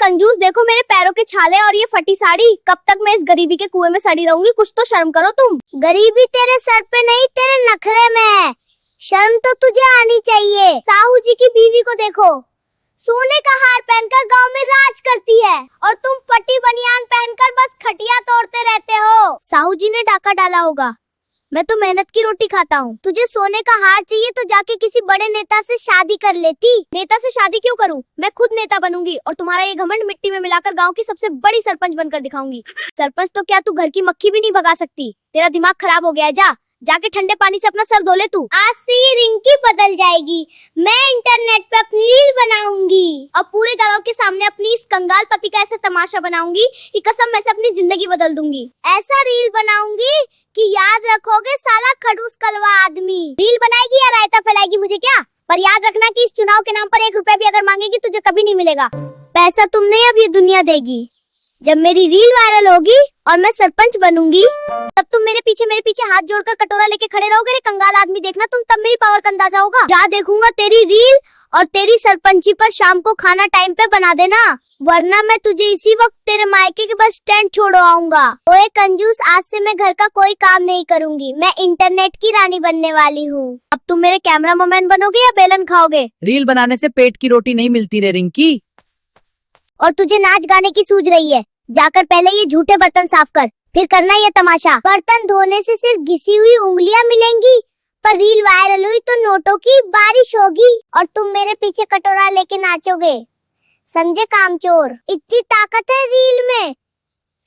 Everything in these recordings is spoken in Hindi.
कंजूस, देखो मेरे पैरों के छाले और ये फटी साड़ी। कब तक मैं इस गरीबी के कुएं में सड़ी रहूंगी? कुछ तो शर्म करो तुम। गरीबी तेरे सर पे नहीं, तेरे नखरे में है। शर्म तो तुझे आनी चाहिए। साहू जी की बीवी को देखो, सोने का हार पहनकर गांव में राज करती है और तुम फटी बनियान पहनकर बस खटिया तोड़ते रहते हो। साहू जी ने डाका डाला होगा। मैं तो मेहनत की रोटी खाता हूँ। तुझे सोने का हार चाहिए तो जाके किसी बड़े नेता से शादी कर लेती। नेता से शादी क्यों करूँ? मैं खुद नेता बनूंगी और तुम्हारा ये घमंड मिट्टी में मिलाकर गांव की सबसे बड़ी सरपंच बनकर दिखाऊंगी। सरपंच तो क्या, तू घर की मक्खी भी नहीं भगा सकती। तेरा दिमाग खराब हो गया है। जाके ठंडे पानी से अपना सर धो ले तू। आज से ये रिंकी बदल जाएगी। मैं इंटरनेट पे अपनी रील बनाऊंगी और पूरे गांव के सामने अपनी इस कंगाल पपी का ऐसा तमाशा बनाऊंगी कि कसम मैं से अपनी जिंदगी बदल दूंगी। ऐसा रील बनाऊंगी कि याद रखोगे साला खड़ूस कलवा आदमी। रील बनाएगी या रायता फैलाएगी मुझे क्या? पर याद रखना कि इस चुनाव के नाम पर 1 रुपया भी अगर मांगेगी तुझे कभी नहीं मिलेगा। पैसा तुम नहीं, अब ये दुनिया देगी। जब मेरी रील वायरल होगी और मैं सरपंच बनूंगी तब तुम मेरे पीछे हाथ जोड़कर कटोरा लेके खड़े रहोगे। रे कंगाल आदमी, देखना तुम, तब मेरी पावर का अंदाजा होगा। जा देखूंगा तेरी रील और तेरी सरपंची पर शाम को खाना टाइम पे बना देना, वरना मैं तुझे इसी वक्त तेरे मायके के बस स्टैंड छोड़ आऊंगा। ओए कंजूस, आज से मैं घर का कोई काम नहीं करूंगी। मैं इंटरनेट की रानी बनने वाली हूँ। अब तुम मेरे कैमरामैन बनोगे या बेलन खाओगे? रील बनाने से पेट की रोटी नहीं मिलती रे रिंकी। और तुझे नाच गाने की सूझ रही है? जाकर पहले ये झूठे बर्तन साफ कर, फिर करना ये तमाशा। बर्तन धोने से सिर्फ घिसी हुई उंगलियां मिलेंगी, पर रील वायरल हुई तो नोटों की बारिश होगी और तुम मेरे पीछे कटोरा लेके नाचोगे। समझे कामचोर? इतनी ताकत है रील में,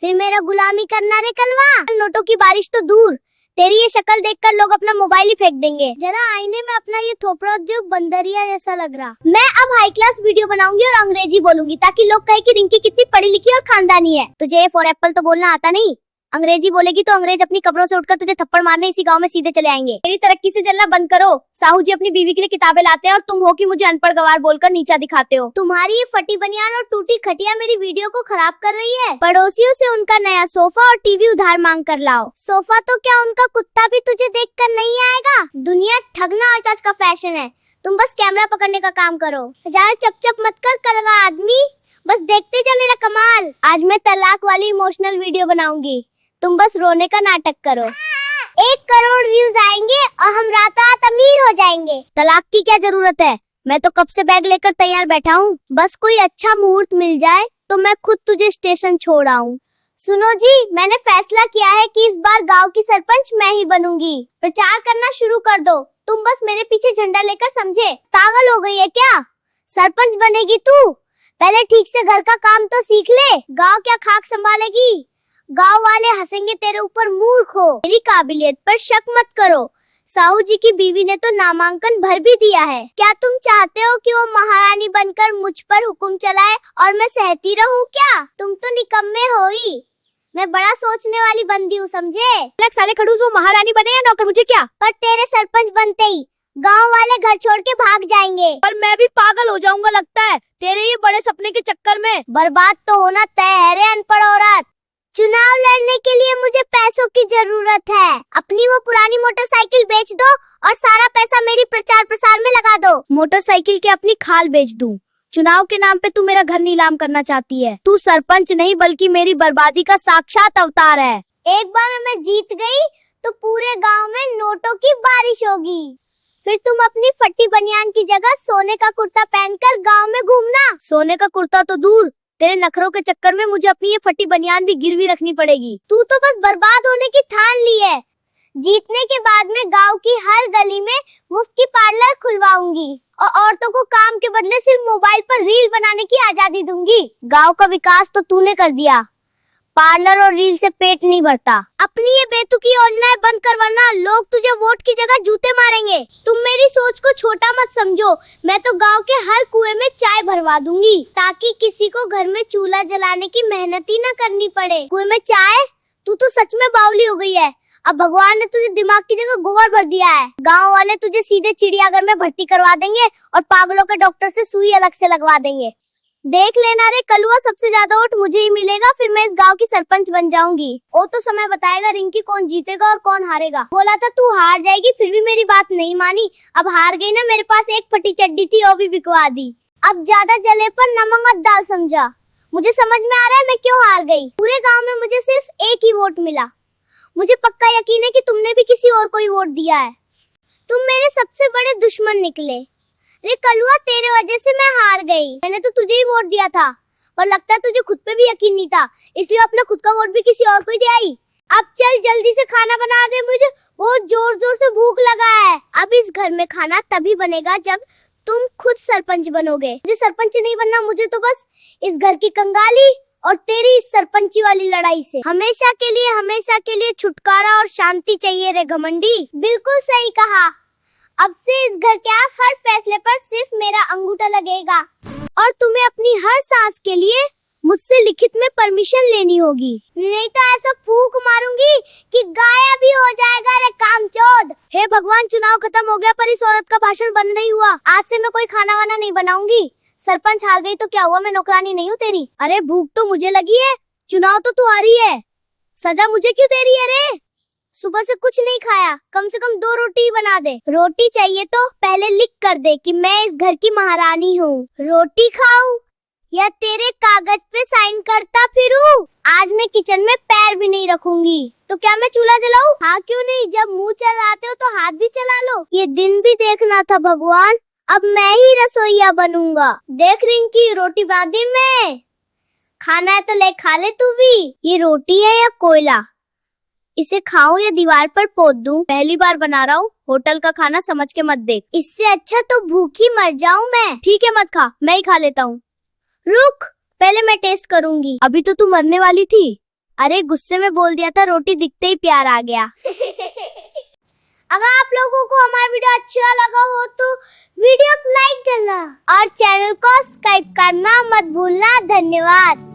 फिर मेरा गुलामी करना रे कलवा। नोटों की बारिश तो दूर, तेरी ये शक्ल देखकर लोग अपना मोबाइल ही फेंक देंगे। जरा आईने में अपना ये थोपड़ा जो बंदरिया जैसा लग रहा। मैं अब हाई क्लास वीडियो बनाऊंगी और अंग्रेजी बोलूंगी ताकि लोग कहे कि रिंकी कितनी पढ़ी लिखी और खानदानी है। तुझे फॉर एप्पल तो बोलना आता नहीं। अंग्रेजी बोलेगी तो अंग्रेज अपनी कब्रों से उठकर तुझे थप्पड़ मारने इसी गांव में सीधे चले आएंगे। मेरी तरक्की से जलना बंद करो। साहू जी अपनी बीवी के लिए किताबें लाते हैं और तुम हो कि मुझे अनपढ़ गवार बोलकर नीचा दिखाते हो। तुम्हारी ये फटी बनियान और टूटी खटिया मेरी वीडियो को खराब कर रही है। पड़ोसियों से उनका नया सोफा और टीवी उधार मांग कर लाओ। सोफा तो क्या, उनका कुत्ता भी तुझे देखकर नहीं आएगा। दुनिया ठगना आज का फैशन है। तुम बस कैमरा पकड़ने का काम करो। ज्यादा चप मत कर कलवा आदमी, बस देखते जा मेरा कमाल। आज मैं तलाक वाली इमोशनल वीडियो बनाऊंगी, तुम बस रोने का नाटक करो। 1 करोड़ व्यूज आएंगे और हम रातों रात अमीर हो जाएंगे। तलाक की क्या जरूरत है? मैं तो कब से बैग लेकर तैयार बैठा हूँ। बस कोई अच्छा मुहूर्त मिल जाए तो मैं खुद तुझे स्टेशन छोड़ आऊं। सुनो जी, मैंने फैसला किया है कि इस बार गांव की सरपंच मैं ही बनूंगी। प्रचार करना शुरू कर दो। तुम बस मेरे पीछे झंडा लेकर, समझे? पागल हो गई है क्या? सरपंच बनेगी तू? पहले ठीक से घर का काम तो सीख ले। गांव क्या खाक संभालेगी? गांव वाले हंसेंगे तेरे ऊपर, मूर्ख हो। मेरी काबिलियत पर शक मत करो। साहू जी की बीवी ने तो नामांकन भर भी दिया है। क्या तुम चाहते हो कि वो महारानी बनकर मुझ पर हुक्म चलाए और मैं सहती रहूं क्या? तुम तो निकम्मे हो ही। मैं बड़ा सोचने वाली बंदी हूँ, समझे? साले खड़ूस, वो महारानी बने या नौकर, मुझे क्या? पर तेरे सरपंच बनते ही गांव वाले घर छोड़ के भाग जाएंगे। पर मैं भी पागल हो जाऊंगा लगता है तेरे ये बड़े सपने के चक्कर में। बर्बाद तो होना तय है रे अनपढ़ औरत। चुनाव लड़ने के लिए मुझे पैसों की जरूरत है। अपनी वो पुरानी मोटरसाइकिल बेच दो और सारा पैसा मेरी प्रचार प्रसार में लगा दो। मोटरसाइकिल के अपनी खाल बेच दूं? चुनाव के नाम पे तू मेरा घर नीलाम करना चाहती है। तू सरपंच नहीं बल्कि मेरी बर्बादी का साक्षात अवतार है। एक बार मैं जीत गई तो पूरे गांव में नोटों की बारिश होगी। फिर तुम अपनी फटी बनियान की जगह सोने का कुर्ता पहनकर गांव में घूमना। सोने का कुर्ता तो दूर, तेरे नखरों के चक्कर में मुझे अपनी ये फटी बनियान भी गिरवी रखनी पड़ेगी। तू तो बस बर्बाद होने की ठान ली है। जीतने के बाद में गांव की हर गली में मुफ्त की पार्लर खुलवाऊंगी और औरतों को काम के बदले सिर्फ मोबाइल पर रील बनाने की आजादी दूंगी। गांव का विकास तो तूने कर दिया, पार्लर और रील से पेट नहीं भरता। अपनी ये बेतुकी योजनाएं बंद कर, वरना लोग तुझे वोट की जगह जूते मारेंगे। तुम मेरी सोच को छोटा मत समझो। मैं तो गांव के हर कुएं में चाय भरवा दूंगी ताकि किसी को घर में चूल्हा जलाने की मेहनत ही न करनी पड़े। कुएं में चाय? तू तो सच में बावली हो गई है। अब भगवान ने तुझे दिमाग की जगह गोबर भर दिया है। गाँव वाले तुझे सीधे चिड़ियाघर में भर्ती करवा देंगे और पागलों के डॉक्टर से सुई अलग से लगवा देंगे। देख लेना रे कलुआ, सबसे ज्यादा वोट मुझे ही मिलेगा, फिर मैं इस गांव की सरपंच बन जाऊंगी। वो तो समय बताएगा रिंकी कौन जीतेगा और कौन हारेगा। बोला था तू हार जाएगी, फिर भी मेरी बात नहीं मानी। अब हार गई ना, मेरे पास एक फटी चड्डी थी वो भी बिकवा दी। अब ज्यादा जले पर नमक मत डाल, समझा? मुझे समझ में आ रहा है मैं क्यों हार गई। पूरे गांव में मुझे सिर्फ एक ही वोट मिला। मुझे पक्का यकीन है कि तुमने भी किसी और को ही वोट दिया है। तुम मेरे सबसे बड़े दुश्मन निकले। रे कलुआ, तेरे वजह से मैं हार गई। मैंने तो तुझे ही वोट दिया था, पर लगता है तुझे खुद पे भी यकीन नहीं था, इसलिए अपना खुद का वोट भी किसी और को ही दे आई। अब चल जल्दी से खाना बना दे, मुझे बहुत जोर जोर से भूख लगा है। अब इस घर में खाना तभी बनेगा जब तुम खुद सरपंच बनोगे। मुझे सरपंच नहीं बनना, मुझे तो बस इस घर की कंगाली और तेरी इस सरपंची वाली लड़ाई से हमेशा के लिए छुटकारा और शांति चाहिए रे घमंडी। बिल्कुल सही कहा। अब से इस घर के हर फैसले पर सिर्फ मेरा अंगूठा लगेगा और तुम्हें अपनी हर सांस के लिए मुझसे लिखित में परमिशन लेनी होगी, नहीं तो ऐसा फूंक मारूंगी कि गायब ही हो जाएगा रे कामचोद। हे भगवान, चुनाव खत्म हो गया पर इस औरत का भाषण बंद नहीं हुआ। आज से मैं कोई खाना वाना नहीं बनाऊंगी। सरपंच हार गई तो क्या हुआ, मैं नौकरानी नहीं हूँ तेरी। अरे भूख तो मुझे लगी है, चुनाव तो तू हारी है, सजा मुझे क्यों दे रही है रे? सुबह से कुछ नहीं खाया, कम से कम 2 रोटी बना दे। रोटी चाहिए तो पहले लिख कर दे कि मैं इस घर की महारानी हूँ। रोटी खाऊं या तेरे कागज पे साइन करता फिरूं? आज मैं किचन में पैर भी नहीं रखूंगी। तो क्या मैं चूल्हा जलाऊं? हाँ क्यों नहीं, जब मुंह चलाते हो तो हाथ भी चला लो। ये दिन भी देखना था भगवान, अब मैं ही रसोईया बनूंगा। देख रिंकी, रोटी बांधी मैं, खाना है तो ले खा ले तू भी। ये रोटी है या कोयला, इसे खाऊं या दीवार पर पोत दूं? पहली बार बना रहा हूँ, होटल का खाना समझ के मत देख। इससे अच्छा तो भूखी मर जाऊं मैं। ठीक है मत खा, मैं ही खा लेता हूँ। रुक, पहले मैं टेस्ट करूंगी। अभी तो तू मरने वाली थी। अरे गुस्से में बोल दिया था, रोटी दिखते ही प्यार आ गया। अगर आप लोगों को हमारा वीडियो अच्छा लगा हो तो वीडियो को लाइक करना और चैनल को सब्सक्राइब करना मत भूलना। धन्यवाद।